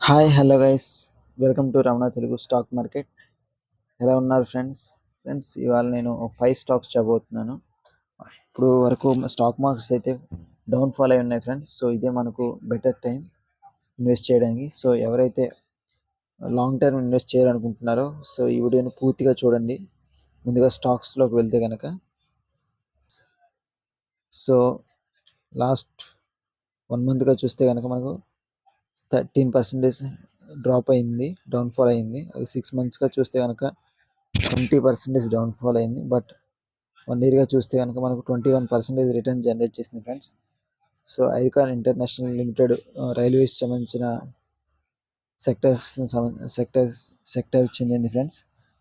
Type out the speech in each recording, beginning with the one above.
Hi hello guys, welcome to Ramana Telugu stock market. ఎలా ఉన్నారు friends? ఇవాళ నేను ఒక 5 స్టాక్స్ చెప్పబోతున్నాను. ఇప్పుడు వరకు స్టాక్ మార్కెట్స్ అయితే డౌన్ఫాల్ అయి ఉన్నాయి ఫ్రెండ్స్. సో ఇదే మనకు బెటర్ టైం ఇన్వెస్ట్ చేయడానికి. సో ఎవరైతే లాంగ్ టర్మ్ ఇన్వెస్ట్ చేయాలనుకుంటున్నారో సో ఈ వీడియోని పూర్తిగా చూడండి. ముందుగా స్టాక్స్లోకి వెళ్తే కనుక సో లాస్ట్ 1 మంత్గా చూస్తే కనుక మనకు 13% డ్రాప్ అయింది, డౌన్ఫాల్ అయింది. 6 మంత్స్గా చూస్తే కనుక 20% డౌన్ఫాల్ అయింది. బట్ 1 ఇయర్గా చూస్తే కనుక మనకు 21% రిటర్న్ జనరేట్ చేసింది friends. So icon international limited railways సంబంధించిన సెక్టర్ చెందింది ఫ్రెండ్స్.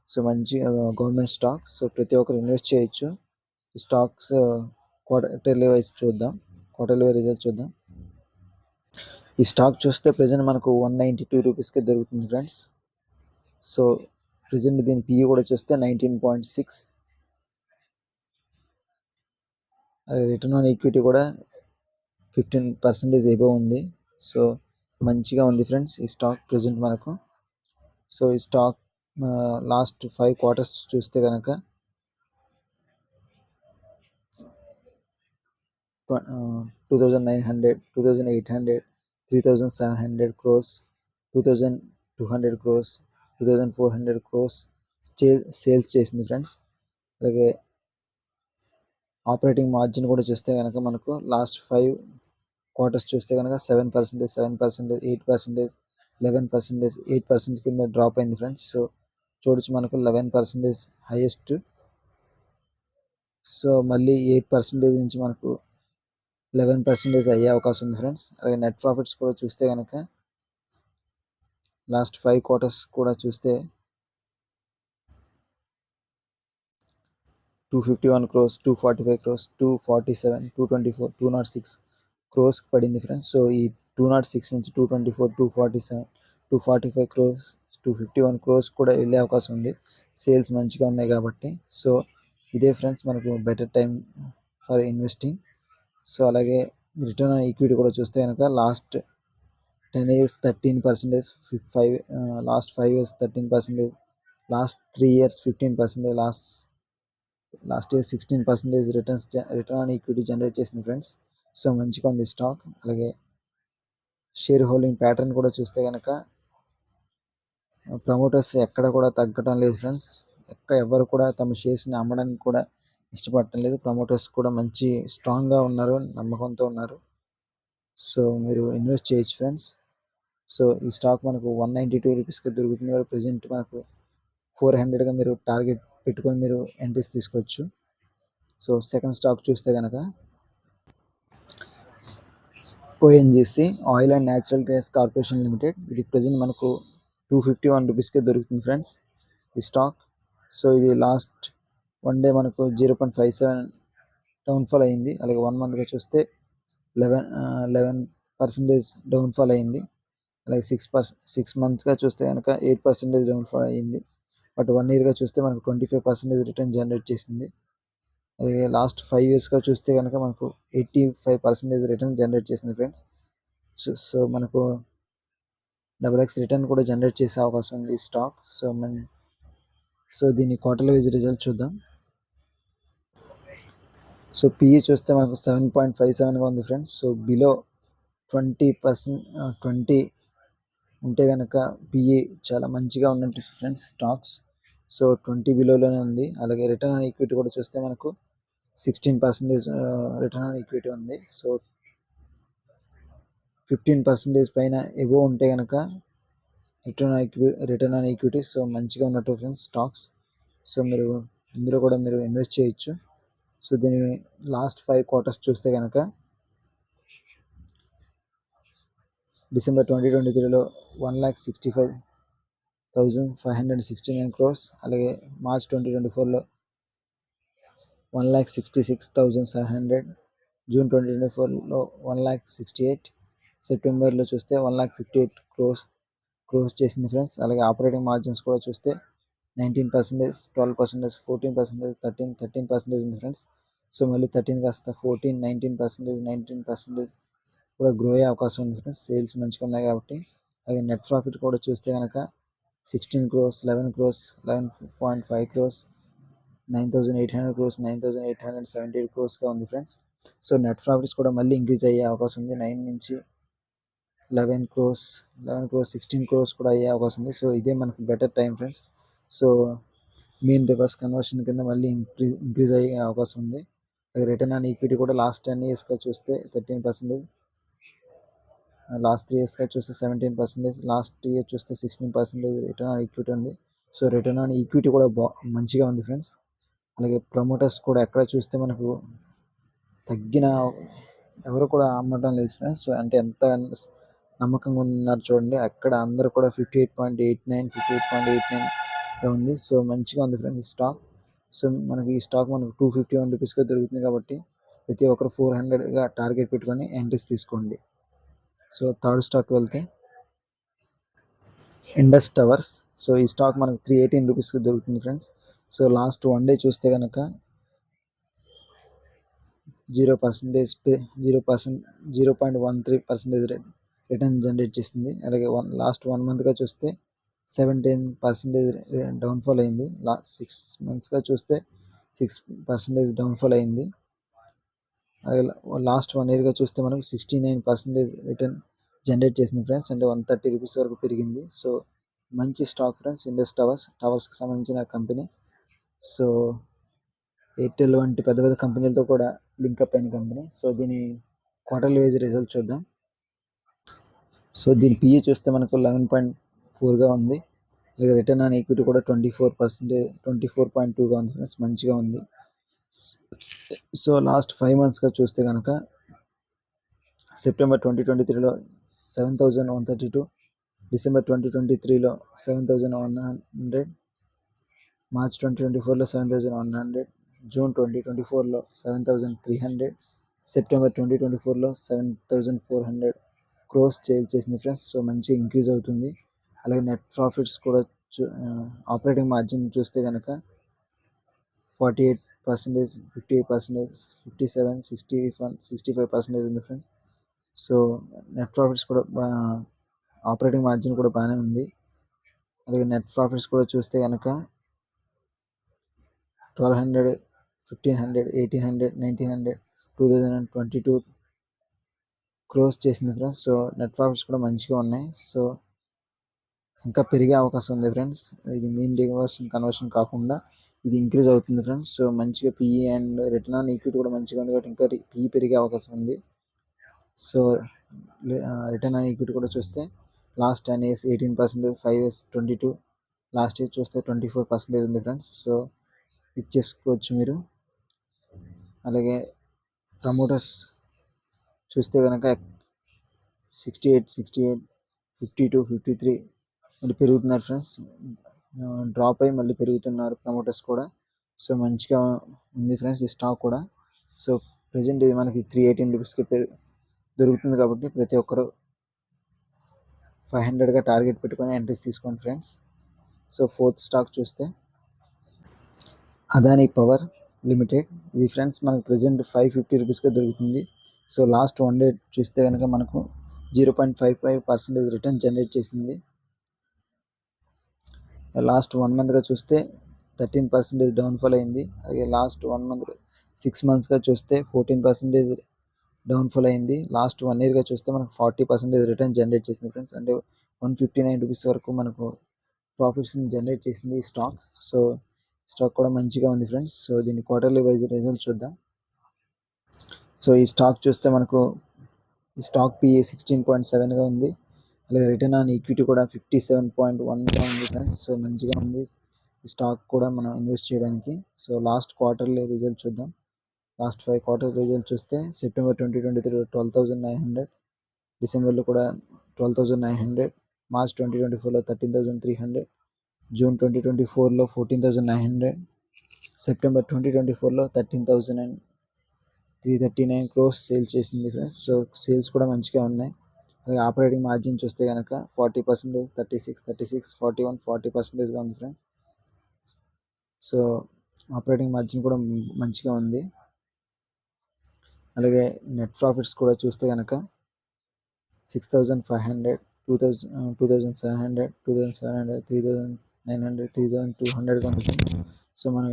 సో మంచి గవర్నమెంట్ స్టాక్. సో ప్రతి ఒక్కరు ఇన్వెస్ట్ చేయొచ్చు. ఈ స్టాక్స్ క్వార్టర్లీ వైజ్ చూద్దాం, క్వార్టర్లీ వైజ్ రిజల్ట్ చూద్దాం. ఈ స్టాక్ చూస్తే ప్రజెంట్ మనకు 192 రూపీస్కే దొరుకుతుంది ఫ్రెండ్స్. సో ప్రజెంట్ దీని పిఈ కూడా చూస్తే 19.6, రిటర్న్ ఆన్ ఈక్విటీ కూడా 15% ఎబో ఉంది. సో మంచిగా ఉంది ఫ్రెండ్స్ ఈ స్టాక్ ప్రజెంట్ మనకు. సో ఈ స్టాక్ లాస్ట్ 5 క్వార్టర్స్ చూస్తే కనుక 2,900, 2,800, 3,700 crores, 2,200 crores, 2,400 crores సేల్స్ చేసింది ఫ్రెండ్స్. అలాగే ఆపరేటింగ్ మార్జిన్ కూడా చూస్తే కనుక మనకు లాస్ట్ 5 క్వార్టర్స్ చూస్తే కనుక 7%, 7%, 8%, 11%, 8% కింద డ్రాప్ అయింది ఫ్రెండ్స్. సో చూడొచ్చు మనకు 11% హైయెస్ట్. సో మళ్ళీ 8% నుంచి మనకు 11% అయ్యే అవకాశం ఉంది ఫ్రెండ్స్. అలాగే నెట్ ప్రాఫిట్స్ కూడా చూస్తే కనుక లాస్ట్ 5 క్వార్టర్స్ కూడా చూస్తే 251 crores, 245 crores, 247, 224, 206 crores పడింది ఫ్రెండ్స్. సో ఈ 206 నుంచి 224, 247, 245 crores, 251 crores కూడా వెళ్ళే అవకాశం ఉంది. సేల్స్ మంచిగా ఉన్నాయి కాబట్టి. సో ఇదే ఫ్రెండ్స్ మనకు better time for investing. So అలాగే రిటర్న్ ఆన్ ఈక్విటీ కూడా చూస్తే కనుక last 10 years 13%, last 5 years 13%, last 3 years 15%, last year 16% return on equity generate చేసింది ఫ్రెండ్స్. సో మంచిగా ఉంది స్టాక్. అలాగే షేర్ హోల్డింగ్ ప్యాటర్న్ కూడా చూస్తే కనుక ప్రమోటర్స్ ఎక్కడ కూడా తగ్గడం లేదు ఫ్రెండ్స్. ఎవరు కూడా తమ షేర్స్ని అమ్మడానికి కూడా ఇష్టపడటం లేదు. ప్రమోటర్స్ కూడా మంచి స్ట్రాంగ్గా ఉన్నారు, నమ్మకంతో ఉన్నారు. సో మీరు ఇన్వెస్ట్ చేయొచ్చు ఫ్రెండ్స్. సో ఈ స్టాక్ మనకు 192 రూపీస్కి దొరుకుతుంది. ప్రజెంట్ మనకు 400గా మీరు టార్గెట్ పెట్టుకొని మీరు ఎంట్రీస్ తీసుకోవచ్చు. సో సెకండ్ స్టాక్ చూస్తే కనుక ONGC, oil and natural gas corporation limited. ఇది ప్రజెంట్ మనకు 251 రూపీస్కే దొరుకుతుంది ఫ్రెండ్స్ ఈ స్టాక్. సో ఇది లాస్ట్ 1 డే మనకు 0.57 డౌన్ఫాల్ అయింది. అలాగే 1 మంత్గా చూస్తే 11% డౌన్ఫాల్ అయింది. అలాగే 6 మంత్స్గా చూస్తే కనుక 8% డౌన్ఫాల్ అయింది. బట్ 1 ఇయర్గా చూస్తే మనకు 25% రిటర్న్ జనరేట్ చేసింది. అలాగే లాస్ట్ 5 ఇయర్స్గా చూస్తే కనుక మనకు 85% రిటర్న్ జనరేట్ చేసింది ఫ్రెండ్స్. సో మనకు XX రిటర్న్ కూడా జనరేట్ చేసే అవకాశం ఉంది ఈ స్టాక్. సో దీని క్వార్టర్లీ వైజ్ రిజల్ట్ చూద్దాం. సో పిఈ చూస్తే మనకు 7.57గా ఉంది ఫ్రెండ్స్. సో బిలో 20 ఉంటే కనుక పిఈ చాలా మంచిగా ఉన్నట్టు ఫ్రెండ్స్ స్టాక్స్. సో 20 బిలోలోనే ఉంది. అలాగే రిటర్న్ ఆన్ ఈక్విటీ కూడా చూస్తే మనకు 16% రిటర్న్ ఆన్ ఈక్విటీ ఉంది. సో 15% పైన ఎబో ఉంటే కనుక రిటర్న్ ఆన్ ఈక్విటీ సో మంచిగా ఉన్నట్టు ఫ్రెండ్స్ స్టాక్స్. సో మీరు ఇందులో కూడా మీరు ఇన్వెస్ట్ చేయొచ్చు. సో దీని లాస్ట్ 5 క్వార్టర్స్ చూస్తే కనుక డిసెంబర్ 2023లో 1,65,569 crores. అలాగే మార్చ్ 2024లో 1,66,700, జూన్ 2024లో 1,68,000, సెప్టెంబర్లో చూస్తే 1,58 crores చేసింది ఫ్రెండ్స్. అలాగే ఆపరేటింగ్ మార్జిన్స్ కూడా చూస్తే 19%, 12%, 14%, 13% ఉంది ఫ్రెండ్స్. సో మళ్ళీ 13 కాస్త 14, 19%, 19% కూడా గ్రో అయ్యే అవకాశం ఉంది ఫ్రెండ్స్. సేల్స్ మంచిగా ఉన్నాయి కాబట్టి. అలాగే నెట్ ప్రాఫిట్ కూడా చూస్తే కనుక 16 crores, 11 crores, 11.5 crores, 9,800 crores, 9,878 crores ఉంది ఫ్రెండ్స్. సో నెట్ ప్రాఫిట్స్ కూడా మళ్ళీ ఇంక్రీజ్ అయ్యే అవకాశం ఉంది. 9 నుంచి 11 crores, 16 crores కూడా అయ్యే అవకాశం ఉంది. సో ఇదే మనకు better time friends. So mean reverse conversion కింద మళ్ళీ ఇంక్రీజ్ అయ్యే అవకాశం ఉంది. రిటర్న్ ఆన్ ఈక్విటీ కూడా లాస్ట్ 10 yearsగా చూస్తే 13%, లాస్ట్ 3 yearsగా చూస్తే 17%, లాస్ట్ ఇయర్ చూస్తే 16% రిటర్న్ ఆన్ ఈక్విటీ ఉంది. సో రిటర్న్ ఆన్ ఈక్విటీ కూడా మంచిగా ఉంది ఫ్రెండ్స్. అలాగే ప్రమోటర్స్ కూడా ఎక్కడ చూస్తే మనకు తగ్గిన ఎవరు కూడా అమ్మటం లేదు ఫ్రెండ్స్. సో అంటే ఎంత నమ్మకంగా ఉన్నారు చూడండి, అక్కడ అందరూ కూడా 58.89, 58.89గా ఉంది. సో మంచిగా ఉంది ఫ్రెండ్స్ ఈ స్టాక్. సో మనకి ఈ స్టాక్ మనకు 251 రూపీస్గా దొరుకుతుంది కాబట్టి ప్రతి ఒక్కరు 400గా టార్గెట్ పెట్టుకొని ఎంట్రీస్ తీసుకోండి. సో థర్డ్ స్టాక్ వెళ్తే ఇండస్ టవర్స్. సో ఈ స్టాక్ మనకు 318 రూపీస్కి దొరుకుతుంది ఫ్రెండ్స్. సో లాస్ట్ 1 day చూస్తే కనుక 0.13% రిటర్న్ జనరేట్ చేసింది. అలాగే లాస్ట్ 1 monthగా చూస్తే 17% డౌన్ఫాల్ అయింది. లాస్ట్ 6 monthsగా చూస్తే 6% డౌన్ఫాల్ అయింది. అలాగే లాస్ట్ 1 yearగా చూస్తే మనకు 69% రిటర్న్ జనరేట్ చేసింది ఫ్రెండ్స్. అంటే 130 రూపీస్ వరకు పెరిగింది. సో మంచి స్టాక్ ఫ్రెండ్స్ ఇండస్ టవర్స్కి సంబంధించిన కంపెనీ. సో ఎయిర్టెల్ వంటి పెద్ద పెద్ద కంపెనీలతో కూడా లింకప్ అయిన కంపెనీ. సో దీని క్వార్టర్లీ వైజ్ రిజల్ట్ చూద్దాం. సో దీని పిఈ చూస్తే మనకు 11.4గా ఉంది. అలాగే రిటర్న్ ఆన్ ఈక్విటీ కూడా 24.2గా ఉంది ఫ్రెండ్స్, మంచిగా ఉంది. సో లాస్ట్ 5 monthsగా చూస్తే కనుక సెప్టెంబర్ 2023లో 7,132, డిసెంబర్ 2023లో 7,100, మార్చ్ 2024లో 7,100, జూన్ 2024లో 7,300, సెప్టెంబర్ 2024లో 7,400 crores సేల్ చేసింది ఫ్రెండ్స్. సో మంచిగా ఇంక్రీజ్ అవుతుంది. అలాగే నెట్ ప్రాఫిట్స్ కూడా ఆపరేటింగ్ మార్జిన్ చూస్తే కనుక 48%, 58%, 57, 61, 65% ఉంది ఫ్రెండ్స్. సో నెట్ ప్రాఫిట్స్ కూడా ఆపరేటింగ్ మార్జిన్ కూడా బాగానే ఉంది. అలాగే నెట్ ప్రాఫిట్స్ కూడా చూస్తే కనుక 1,200, 1,500, 1,800, 1,900, 2,022 crores చేసింది ఫ్రెండ్స్. సో నెట్ ప్రాఫిట్స్ కూడా మంచిగా ఉన్నాయి. సో ఇంకా పెరిగే అవకాశం ఉంది ఫ్రెండ్స్. ఇది మీన్ రివర్స్ కన్వర్షన్ కాకుండా ఇది ఇంక్రీజ్ అవుతుంది ఫ్రెండ్స్. సో మంచిగా PE and return on equity కూడా మంచిగా ఉంది కాబట్టి ఇంకా పిఈ పెరిగే అవకాశం ఉంది. సో రిటర్న్ ఆన్ ఈక్విటీ కూడా చూస్తే last 10 years 18%, 5 years 22, last year చూస్తే 24% ఉంది ఫ్రెండ్స్. సో పిక్ చేసుకోవచ్చు మీరు. అలాగే ప్రమోటర్స్ చూస్తే కనుక 68, 52, 53 మళ్ళీ పెరుగుతున్నారు ఫ్రెండ్స్. డ్రాప్ అయ్యి మళ్ళీ పెరుగుతున్నారు ప్రమోటర్స్ కూడా. సో మంచిగా ఉంది ఫ్రెండ్స్ ఈ స్టాక్ కూడా. సో ప్రజెంట్ ఇది మనకి 318 రూపీస్కి దొరుకుతుంది కాబట్టి ప్రతి ఒక్కరు 500గా టార్గెట్ పెట్టుకొని ఎంట్రీస్ తీసుకోండి ఫ్రెండ్స్. సో ఫోర్త్ స్టాక్ చూస్తే అదానీ పవర్ లిమిటెడ్. ఇది ఫ్రెండ్స్ మనకు ప్రజెంట్ 550 రూపీస్గా దొరుకుతుంది. సో లాస్ట్ 1 day చూస్తే కనుక మనకు 0.55% రిటర్న్ జనరేట్ చేసింది. లాస్ట్ 1 monthగా చూస్తే 13% డౌన్ఫాల్ అయింది. అలాగే లాస్ట్ 1 month 6 monthsగా చూస్తే 14% డౌన్ఫాల్ అయింది. లాస్ట్ 1 yearగా చూస్తే మనకు 40% రిటర్న్ జనరేట్ చేసింది ఫ్రెండ్స్. అంటే 159 రూపీస్ వరకు మనకు ప్రాఫిట్స్ని జనరేట్ చేసింది ఈ స్టాక్. సో స్టాక్ కూడా మంచిగా ఉంది ఫ్రెండ్స్. సో దీన్ని క్వార్టర్లీ వైజ్ రిజల్ట్ చూద్దాం. సో ఈ స్టాక్ చూస్తే మనకు ఈ స్టాక్ పిఈ 16.7గా ఉంది. అలాగే రిటర్న్ ఆన్ ఈక్విటీ కూడా 57.1గా ఉంది ఫ్రెండ్స్. సో మంచిగా ఉంది ఈ స్టాక్ కూడా మనం ఇన్వెస్ట్ చేయడానికి. సో లాస్ట్ క్వార్టర్లీ రిజల్ట్ చూద్దాం. లాస్ట్ 5 quarter రిజల్ట్ చూస్తే సెప్టెంబర్ 2023 12,900, డిసెంబర్లో కూడా 12,900, మార్చ్ 2024లో 13,300, జూన్ 2024లో 14,900, సెప్టెంబర్ 2024లో 13,339 crores సేల్ చేసింది ఫ్రెండ్స్. సో సేల్స్ కూడా మంచిగా ఉన్నాయి. అలాగే ఆపరేటింగ్ మార్జిన్ చూస్తే కనుక 40%, 36, 36, 41, 40%గా ఉంది ఫ్రెండ్స్. సో ఆపరేటింగ్ మార్జిన్ కూడా మంచిగా ఉంది. అలాగే నెట్ ప్రాఫిట్స్ కూడా చూస్తే కనుక 6,500, 2700, 2700, 3900, 3200 ఉంది. సో మనం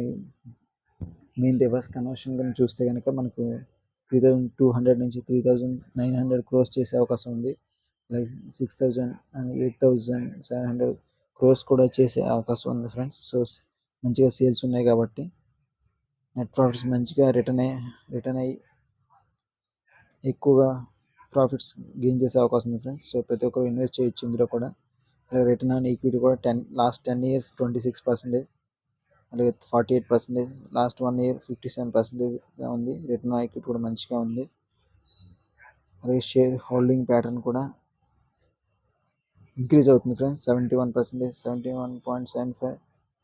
మెయిన్ రివర్స్ కన్వర్షన్ కనుక చూస్తే కనుక మనకు 3200 నుంచి 3900 క్రోస్ చేసే అవకాశం ఉంది. లైక్ 6000 అండ్ 8700 క్రోస్ కూడా చేసే అవకాశం ఉంది ఫ్రెండ్స్. సో మంచిగా సేల్స్ ఉన్నాయి కాబట్టి నెట్ ప్రాఫిట్స్ మంచిగా రిటర్న్ అయ్యి ఎక్కువగా ప్రాఫిట్స్ గెయిన్ చేసే అవకాశం ఉంది ఫ్రెండ్స్. సో ప్రతి ఒక్కరు ఇన్వెస్ట్ చేయొచ్చు ఇందులో కూడా. అలాగే రిటర్న్ ఆన్ ఈక్విటీ కూడా లాస్ట్ 10 years 26%, అలాగే 48%, లాస్ట్ 1 year 57%గా ఉంది. రిటర్న్ ఆన్ ఈక్విటీ కూడా మంచిగా ఉంది. అలాగే షేర్ హోల్డింగ్ ప్యాటర్న్ కూడా ఇంక్రీజ్ అవుతుంది ఫ్రెండ్స్. 71%, 71.75,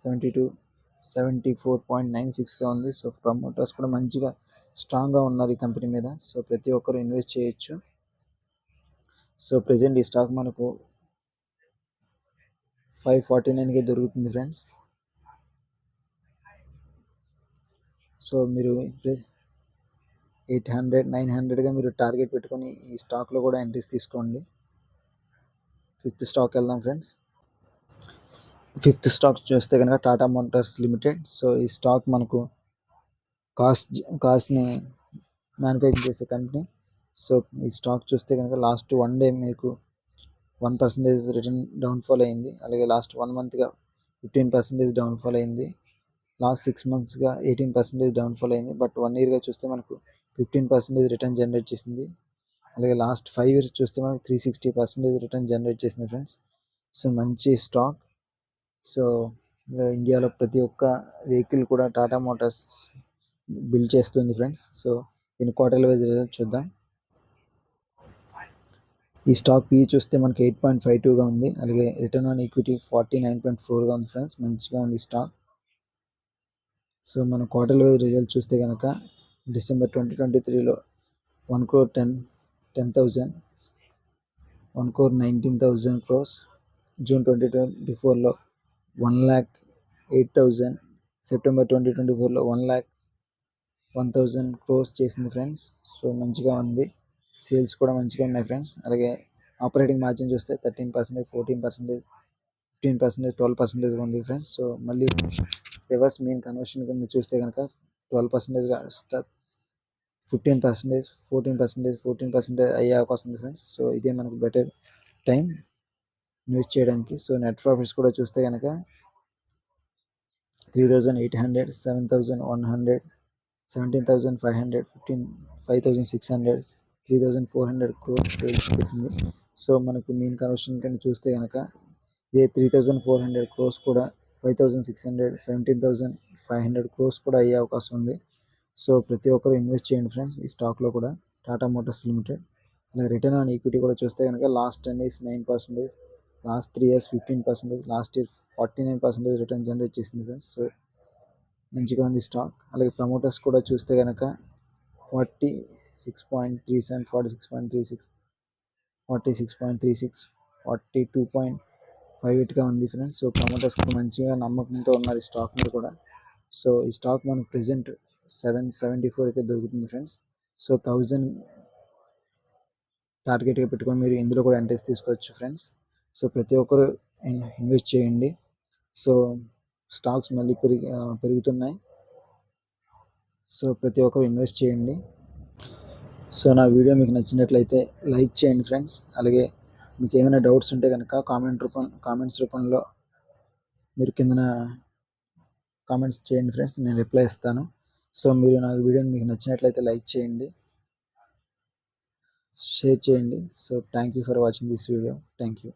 72, 74.96గా ఉంది. సో ప్రమోటర్స్ కూడా మంచిగా స్ట్రాంగ్గా ఉన్నారు ఈ కంపెనీ మీద. సో ప్రతి ఒక్కరు ఇన్వెస్ట్ చేయొచ్చు. సో ప్రజెంట్ ఈ స్టాక్ మనకు 549కే దొరుకుతుంది ఫ్రెండ్స్. సో మీరు 800, 900గా మీరు టార్గెట్ పెట్టుకొని ఈ స్టాక్లో కూడా ఎంట్రీస్ తీసుకోండి. ఫిఫ్త్ స్టాక్ వెళ్దాం ఫ్రెండ్స్. ఫిఫ్త్ స్టాక్ చూస్తే కనుక టాటా మోటార్స్ లిమిటెడ్. సో ఈ స్టాక్ మనకు కార్స్ని మ్యానుఫ్యాక్చర్ చేసే కంపెనీ. సో ఈ స్టాక్ చూస్తే కనుక లాస్ట్ 1 day మీకు 1% రిటర్న్ డౌన్ఫాల్ అయింది. అలాగే లాస్ట్ 1 monthగా 15% డౌన్ఫాల్ అయింది. లాస్ట్ 6 monthsగా 18% డౌన్ఫాల్ అయింది. బట్ 1 yearగా చూస్తే మనకు 15% రిటర్న్ జనరేట్ చేసింది. అలాగే లాస్ట్ 5 years చూస్తే మనకు 360% రిటర్న్ జనరేట్ చేసింది ఫ్రెండ్స్. సో మంచి స్టాక్. సో ఇండియాలో ప్రతి ఒక్క వెహికల్ కూడా టాటా మోటార్స్ బిల్డ్ చేస్తుంది ఫ్రెండ్స్. సో దీని క్వార్టర్లీ వైజ్ రిజల్ట్ చూద్దాం. ఈ స్టాక్ పీ చూస్తే మనకి 8.52గా ఉంది. అలాగే రిటర్న్ ఆన్ ఈక్విటీ 49.4గా ఉంది ఫ్రెండ్స్. మంచిగా ఉంది స్టాక్. సో మన క్వార్టర్లీ వైజ్ రిజల్ట్ చూస్తే కనుక డిసెంబర్ 2023లో 1,10,000, 1,19,000 crores, జూన్ 2024లో 1,08,000, సెప్టెంబర్ 2024లో 1,01,000 crores చేసింది ఫ్రెండ్స్. సో మంచిగా ఉంది. సేల్స్ కూడా మంచిగా ఉన్నాయి ఫ్రెండ్స్. అలాగే ఆపరేటింగ్ మార్జిన్ చూస్తే 13%, 14%, 15%, 12% ఉంది ఫ్రెండ్స్. సో మళ్ళీ రివర్స్ మీన్ కన్వర్షన్ కింద చూస్తే కనుక 12% 15%, 14% అయ్యే అవకాశం ఉంది ఫ్రెండ్స్. సో ఇదే మనకు బెటర్ టైం ఇన్వెస్ట్ చేయడానికి. సో నెట్ ప్రాఫిట్స్ కూడా చూస్తే కనుక 3,800, 7,100, 17,500, 5,600, 3,400 crores సేల్స్ చేసింది. సో మనకు మీన్ కన్వర్షన్ కింద చూస్తే కనుక ఇదే 3,400 crores కూడా 5,600, 17,500 crores కూడా అయ్యే అవకాశం ఉంది. సో ప్రతి ఒక్కరు ఇన్వెస్ట్ చేయండి ఫ్రెండ్స్ ఈ స్టాక్లో కూడా, టాటా మోటార్స్ లిమిటెడ్. అలాగే రిటర్న్ ఆన్ ఈక్విటీ కూడా చూస్తే కనుక last 10 years 9%, last 3 years 15%, last year 49% return generate చేసింది ఫ్రెండ్స్. సో మంచిగా ఉంది స్టాక్. అలాగే ప్రమోటర్స్ కూడా చూస్తే కనుక 46.37, 46.36, 46.36, 42.58గా ఉంది ఫ్రెండ్స్. సో ప్రమోటర్స్ కూడా మంచిగా నమ్మకంతో ఉన్నారు ఈ స్టాక్ మీద కూడా. సో ఈ స్టాక్ మనకు ప్రెజెంట్ 774కే దొరుకుతుంది ఫ్రెండ్స్. సో 1000 టార్గెట్గా పెట్టుకొని మీరు ఇందులో కూడా ఎంట్రీస్ తీసుకోవచ్చు ఫ్రెండ్స్. సో ప్రతి ఒక్కరు ఇన్వెస్ట్ చేయండి. సో స్టాక్స్ మళ్ళీ పెరుగుతున్నాయి. సో ప్రతి ఒక్కరు ఇన్వెస్ట్ చేయండి. సో నా వీడియో మీకు నచ్చినట్లయితే లైక్ చేయండి ఫ్రెండ్స్. అలాగే మీకు ఏమైనా డౌట్స్ ఉంటే కనుక కామెంట్స్ రూపంలో మీరు కిందన కామెంట్స్ చేయండి ఫ్రెండ్స్, నేను రిప్లై ఇస్తాను. సో మీరు నా వీడియోని మీకు నచ్చినట్లయితే లైక్ చేయండి, షేర్ చేయండి. So thank you for watching this video. Thank you.